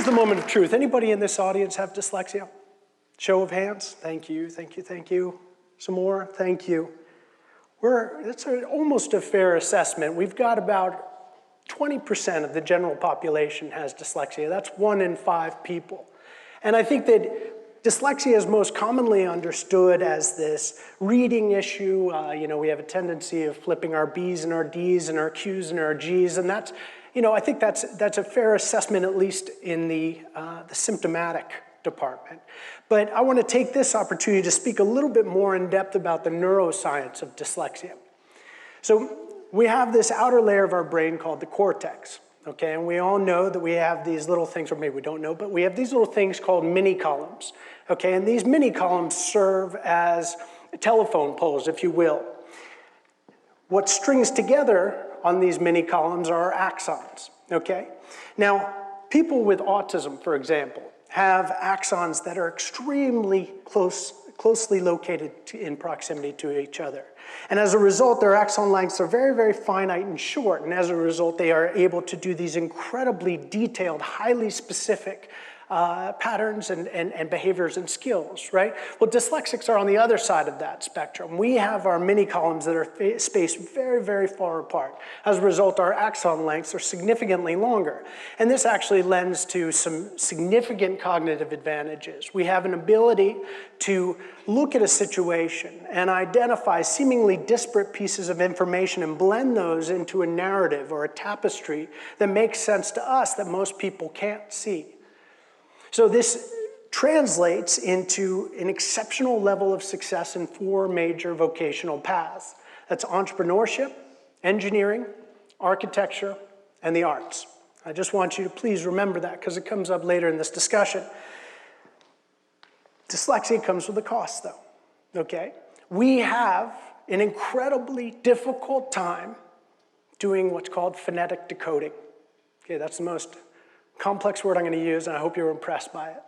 here's the moment of truth. Anybody in this audience have dyslexia? Show of hands. Thank you, thank you, thank you. Some more, thank you. It's almost a fair assessment. We've got about 20% of the general population has dyslexia. That's 1 in 5 people. And I think that dyslexia is most commonly understood as this reading issue. We have a tendency of flipping our B's and our D's and our Q's and our G's, and that's, I think that's a fair assessment, at least in the symptomatic department. But I want to take this opportunity to speak a little bit more in depth about the neuroscience of dyslexia. So we have this outer layer of our brain called the cortex, okay? And we all know that we have these little things, or maybe we don't know, but we have these little things called mini columns, okay? And these mini columns serve as telephone poles, if you will. What strings together on these mini columns are our axons, okay? Now, people with autism, for example, have axons that are extremely closely located in proximity to each other. And as a result, their axon lengths are very, very finite and short. And as a result, they are able to do these incredibly detailed, highly specific patterns and behaviors and skills, right? Well, dyslexics are on the other side of that spectrum. We have our mini columns that are spaced very, very far apart. As a result, our axon lengths are significantly longer. And this actually lends to some significant cognitive advantages. We have an ability to look at a situation and identify seemingly disparate pieces of information and blend those into a narrative or a tapestry that makes sense to us that most people can't see. So this translates into an exceptional level of success in 4 major vocational paths. That's entrepreneurship, engineering, architecture, and the arts. I just want you to please remember that because it comes up later in this discussion. Dyslexia comes with a cost, though, okay? We have an incredibly difficult time doing what's called phonetic decoding. Okay, that's the most complex word I'm going to use, and I hope you're impressed by it.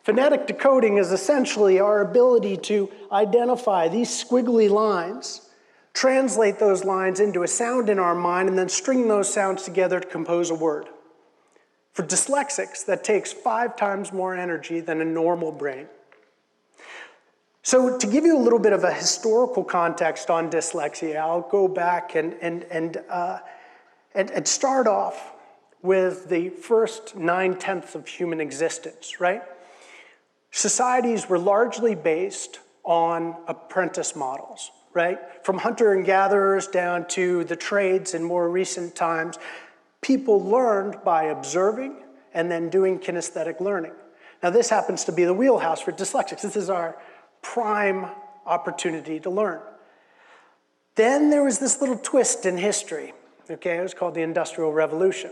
Phonetic decoding is essentially our ability to identify these squiggly lines, translate those lines into a sound in our mind, and then string those sounds together to compose a word. For dyslexics, that takes 5 times more energy than a normal brain. So to give you a little bit of a historical context on dyslexia, I'll go back and start off with the first 9/10 of human existence, right? Societies were largely based on apprentice models, right? From hunter and gatherers down to the trades in more recent times, people learned by observing and then doing kinesthetic learning. Now this happens to be the wheelhouse for dyslexics. This is our prime opportunity to learn. Then there was this little twist in history, okay? It was called the Industrial Revolution.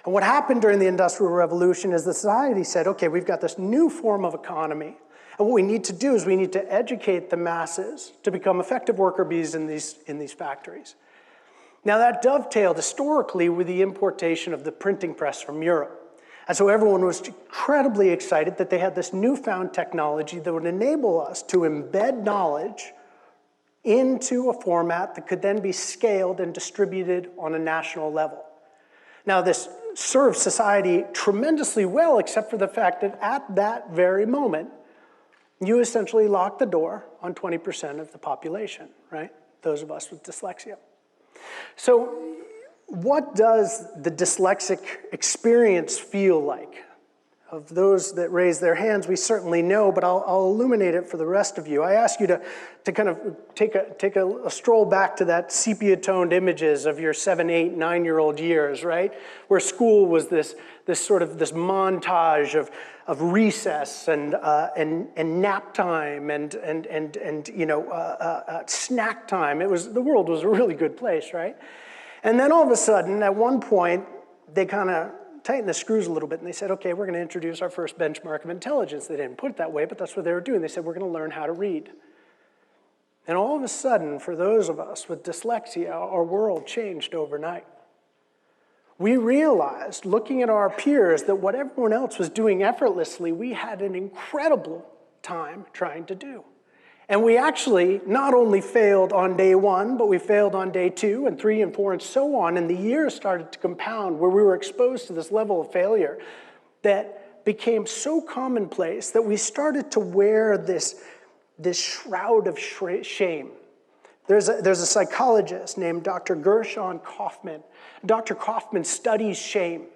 And what happened during the Industrial Revolution is the society said, okay, we've got this new form of economy, and what we need to do is we need to educate the masses to become effective worker bees in these factories. Now that dovetailed historically with the importation of the printing press from Europe. And so everyone was incredibly excited that they had this newfound technology that would enable us to embed knowledge into a format that could then be scaled and distributed on a national level. Now this served society tremendously well, except for the fact that at that very moment, you essentially locked the door on 20% of the population, right? Those of us with dyslexia. So what does the dyslexic experience feel like? Of those that raise their hands, we certainly know, but I'll illuminate it for the rest of you. I ask you to kind of take a stroll back to that sepia-toned images of your 7, 8, 9-year-old years, right? Where school was this montage of recess and nap time and snack time. The world was a really good place, right? And then all of a sudden, at one point, they kind of tighten the screws a little bit, and they said, okay, we're going to introduce our first benchmark of intelligence. They didn't put it that way, but that's what they were doing. They said, we're going to learn how to read. And all of a sudden, for those of us with dyslexia, our world changed overnight. We realized, looking at our peers, that what everyone else was doing effortlessly, we had an incredible time trying to do. And we actually not only failed on day 1, but we failed on day 2 and 3 and 4 and so on. And the years started to compound where we were exposed to this level of failure that became so commonplace that we started to wear this shroud of shame. There's a psychologist named Dr. Gershon Kaufman. Dr. Kaufman studies shame.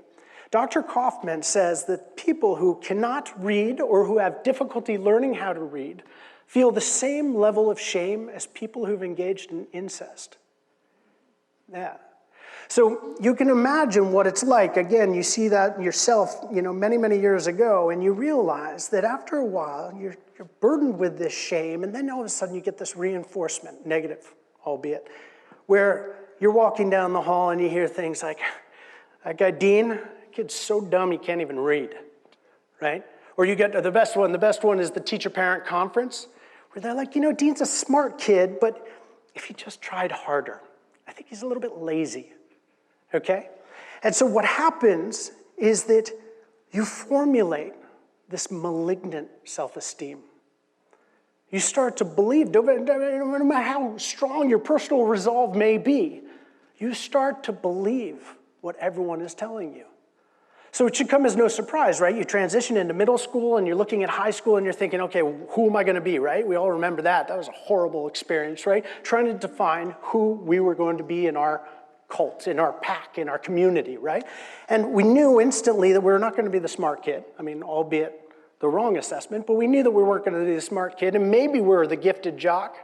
Dr. Kaufman says that people who cannot read or who have difficulty learning how to read feel the same level of shame as people who've engaged in incest. Yeah. So you can imagine what it's like. Again, you see that yourself, many, many years ago, and you realize that after a while, you're burdened with this shame, and then all of a sudden you get this reinforcement, negative, albeit, where you're walking down the hall and you hear things like, that guy Dean, kid's so dumb he can't even read, right? Or you get the best one is the teacher-parent conference, where they're like, Dean's a smart kid, but if he just tried harder, I think he's a little bit lazy, okay? And so what happens is that you formulate this malignant self-esteem. You start to believe, no matter how strong your personal resolve may be, you start to believe what everyone is telling you. So it should come as no surprise, right? You transition into middle school and you're looking at high school and you're thinking, okay, who am I going to be, right? We all remember that. That was a horrible experience, right? Trying to define who we were going to be in our cult, in our pack, in our community, right? And we knew instantly that we were not going to be the smart kid. I mean, albeit the wrong assessment, but we knew that we weren't going to be the smart kid, and maybe we were the gifted jock.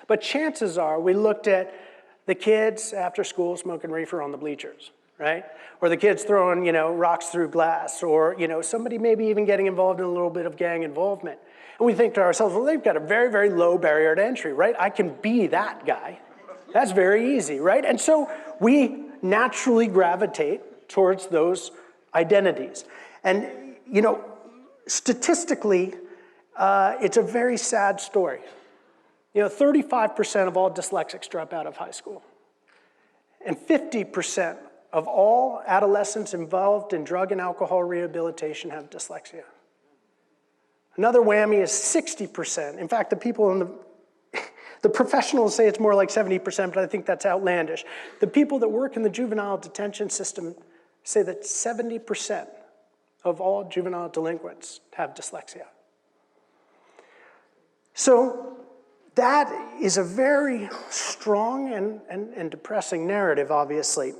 But chances are we looked at the kids after school smoking reefer on the bleachers, right? Or the kids throwing, rocks through glass, or, somebody maybe even getting involved in a little bit of gang involvement. And we think to ourselves, well, they've got a very, very low barrier to entry, right? I can be that guy. That's very easy, right? And so we naturally gravitate towards those identities. And, statistically, it's a very sad story. 35% of all dyslexics drop out of high school. And 50% of all adolescents involved in drug and alcohol rehabilitation have dyslexia. Another whammy is 60%. In fact, the people in the professionals say it's more like 70%, but I think that's outlandish. The people that work in the juvenile detention system say that 70% of all juvenile delinquents have dyslexia. So that is a very strong and depressing narrative, obviously.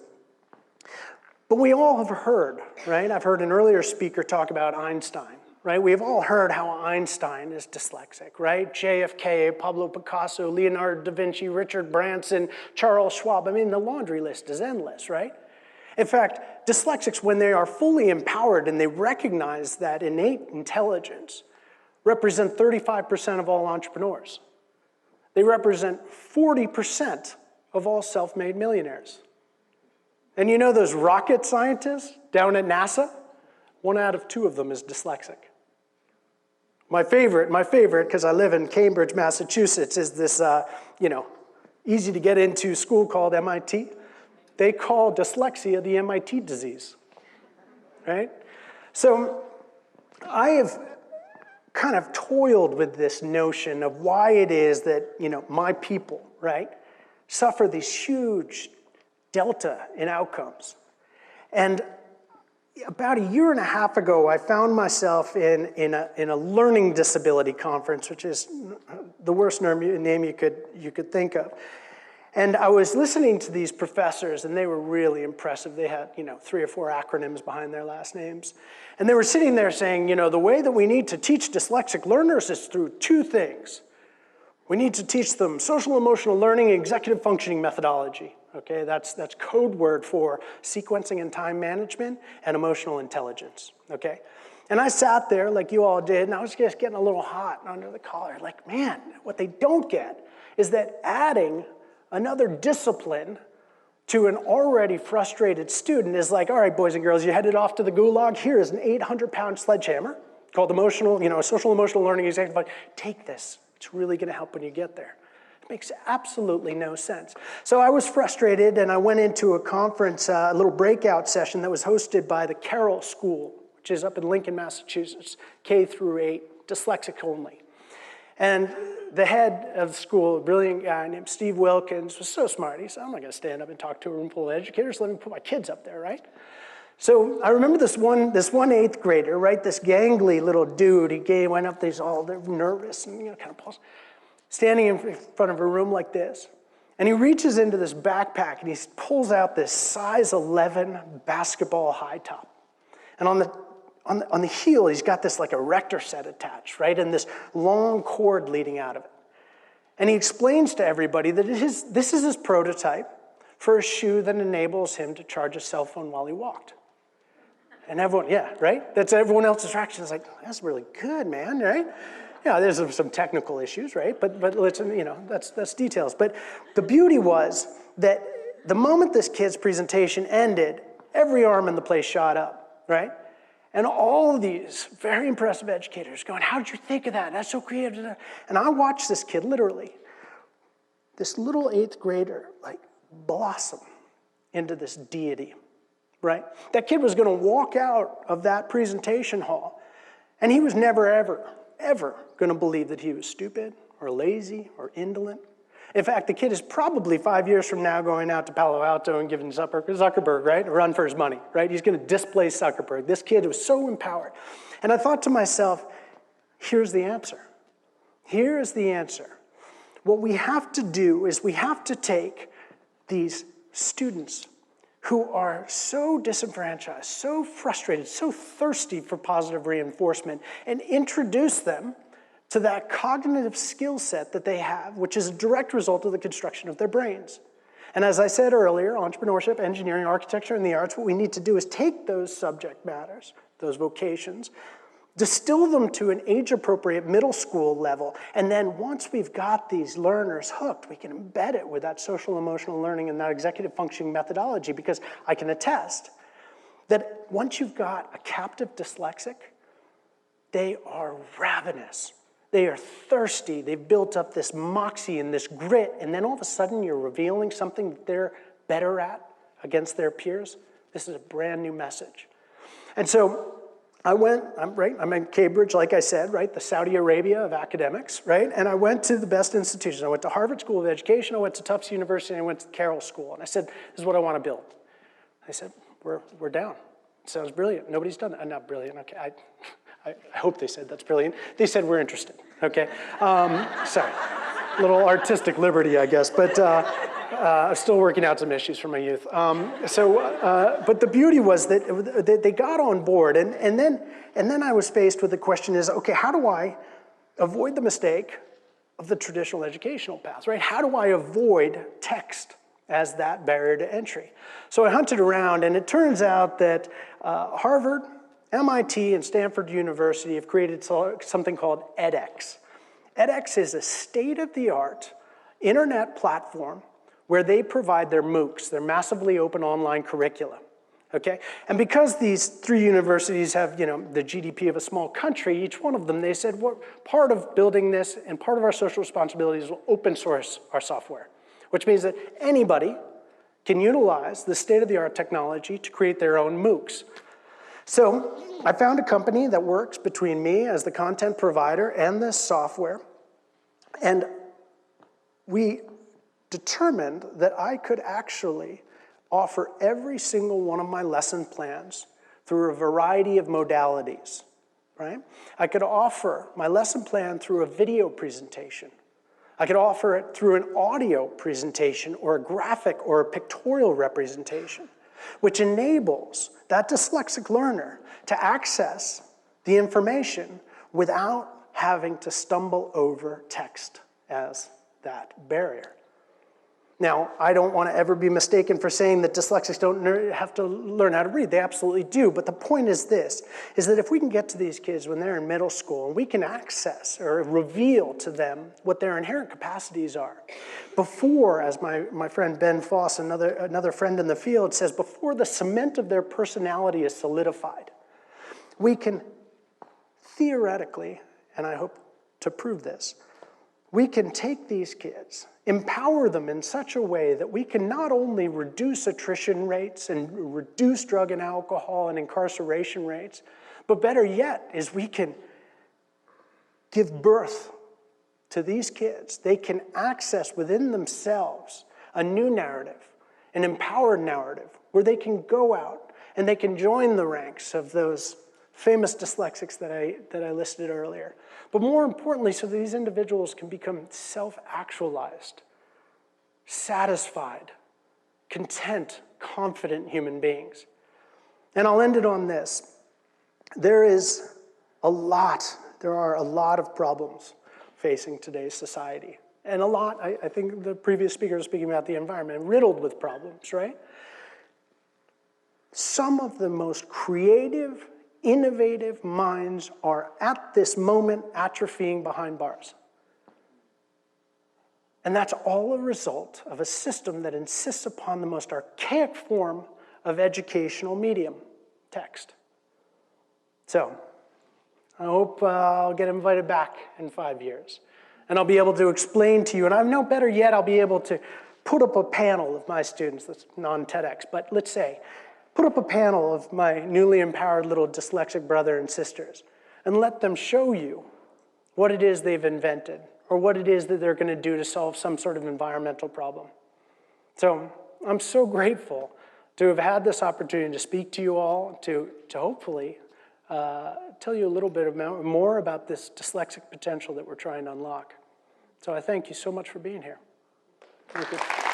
But we all have heard, right? I've heard an earlier speaker talk about Einstein, right? We've all heard how Einstein is dyslexic, right? JFK, Pablo Picasso, Leonardo da Vinci, Richard Branson, Charles Schwab. I mean, the laundry list is endless, right? In fact, dyslexics, when they are fully empowered and they recognize that innate intelligence, represent 35% of all entrepreneurs. They represent 40% of all self-made millionaires. And those rocket scientists down at NASA? 1 out of 2 of them is dyslexic. My favorite, because I live in Cambridge, Massachusetts, is this, easy to get into school called MIT. They call dyslexia the MIT disease, right? So I have kind of toiled with this notion of why it is that, my people, right, suffer these huge delta in outcomes. And about 1.5 years ago, I found myself in a learning disability conference, which is the worst name you could think of. And I was listening to these professors, and they were really impressive. They had, 3 or 4 acronyms behind their last names. And they were sitting there saying, the way that we need to teach dyslexic learners is through 2 things. We need to teach them social emotional learning and executive functioning methodology. Okay, that's code word for sequencing and time management and emotional intelligence, okay? And I sat there like you all did, and I was just getting a little hot under the collar. Like, man, what they don't get is that adding another discipline to an already frustrated student is like, all right, boys and girls, you headed off to the gulag. Here is an 800-pound sledgehammer called social emotional learning executive functioning. Take this. It's really going to help when you get there. It makes absolutely no sense. So I was frustrated, and I went into a conference, a little breakout session that was hosted by the Carroll School, which is up in Lincoln, Massachusetts, K through 8, dyslexic only. And the head of the school, a brilliant guy named Steve Wilkins, was so smart. He said, I'm not going to stand up and talk to a room full of educators. Let me put my kids up there, right? So I remember this one 8th grader, right? This gangly little dude. He went up, they're nervous and kind of paused, standing in front of a room like this. And he reaches into this backpack and he pulls out this size 11 basketball high top. And on the heel, he's got this like erector set attached, right? And this long cord leading out of it. And he explains to everybody that this is his prototype for a shoe that enables him to charge a cell phone while he walked. And everyone, yeah, right? That's everyone else's reaction. It's like, that's really good, man, right? Yeah, there's some technical issues, right? But let's, that's details. But the beauty was that the moment this kid's presentation ended, every arm in the place shot up, right? And all of these very impressive educators going, how did you think of that? That's so creative. And I watched this kid, literally, this little 8th grader, like, blossom into this deity, right? That kid was going to walk out of that presentation hall, and he was never, ever going to believe that he was stupid or lazy or indolent. In fact, the kid is probably 5 years from now going out to Palo Alto and giving Zuckerberg, right, a run for his money, right? He's going to displace Zuckerberg. This kid was so empowered. And I thought to myself, here's the answer. Here is the answer. What we have to do is we have to take these students who are so disenfranchised, so frustrated, so thirsty for positive reinforcement, and introduce them to that cognitive skill set that they have, which is a direct result of the construction of their brains. And as I said earlier, entrepreneurship, engineering, architecture, and the arts, what we need to do is take those subject matters, those vocations, distill them to an age-appropriate middle school level, and then once we've got these learners hooked, we can embed it with that social emotional learning and that executive functioning methodology, because I can attest that once you've got a captive dyslexic, they are ravenous. They are thirsty. They've built up this moxie and this grit, and then all of a sudden you're revealing something that they're better at against their peers. This is a brand new message. And so I'm in Cambridge, like I said, right, the Saudi Arabia of academics, right? And I went to the best institutions. I went to Harvard School of Education, I went to Tufts University, and I went to Carroll School. And I said, this is what I want to build. They said, we're down. Sounds brilliant. Nobody's done that. Not brilliant, okay. I hope they said that's brilliant. They said we're interested, okay? Sorry, a little artistic liberty, I guess, but I'm still working out some issues from my youth. But the beauty was that they got on board, and then I was faced with the question is, okay, how do I avoid the mistake of the traditional educational path, right? How do I avoid text as that barrier to entry? So I hunted around, and it turns out that Harvard, MIT, and Stanford University have created something called edX. edX is a state-of-the-art internet platform where they provide their MOOCs, their massively open online curricula, okay? And because these 3 universities have, the GDP of a small country, each one of them, they said, well, part of building this and part of our social responsibility is we'll open source our software, which means that anybody can utilize the state-of-the-art technology to create their own MOOCs. So I found a company that works between me as the content provider and this software, and we determined that I could actually offer every single one of my lesson plans through a variety of modalities, right? I could offer my lesson plan through a video presentation. I could offer it through an audio presentation or a graphic or a pictorial representation, which enables that dyslexic learner to access the information without having to stumble over text as that barrier. Now, I don't want to ever be mistaken for saying that dyslexics don't have to learn how to read. They absolutely do. But the point is this, is that if we can get to these kids when they're in middle school and we can access or reveal to them what their inherent capacities are, before, as my friend Ben Foss, another friend in the field, says, before the cement of their personality is solidified, we can theoretically, and I hope to prove this, we can take these kids, empower them in such a way that we can not only reduce attrition rates and reduce drug and alcohol and incarceration rates, but better yet is we can give birth to these kids. They can access within themselves a new narrative, an empowered narrative, where they can go out and they can join the ranks of those famous dyslexics that I listed earlier. But more importantly, so these individuals can become self-actualized, satisfied, content, confident human beings. And I'll end it on this. There are a lot of problems facing today's society. And a lot, I think the previous speaker was speaking about the environment, riddled with problems, right? Some of the most creative, innovative minds are at this moment atrophying behind bars. And that's all a result of a system that insists upon the most archaic form of educational medium, text. So, I hope I'll get invited back in 5 years. And I'll be able to explain to you, and I know better yet, I'll be able to put up a panel of my students, that's non-TEDx, but let's say, put up a panel of my newly empowered little dyslexic brother and sisters and let them show you what it is they've invented or what it is that they're going to do to solve some sort of environmental problem. So I'm so grateful to have had this opportunity to speak to you all, to hopefully tell you a little bit more about this dyslexic potential that we're trying to unlock. So I thank you so much for being here. Thank you.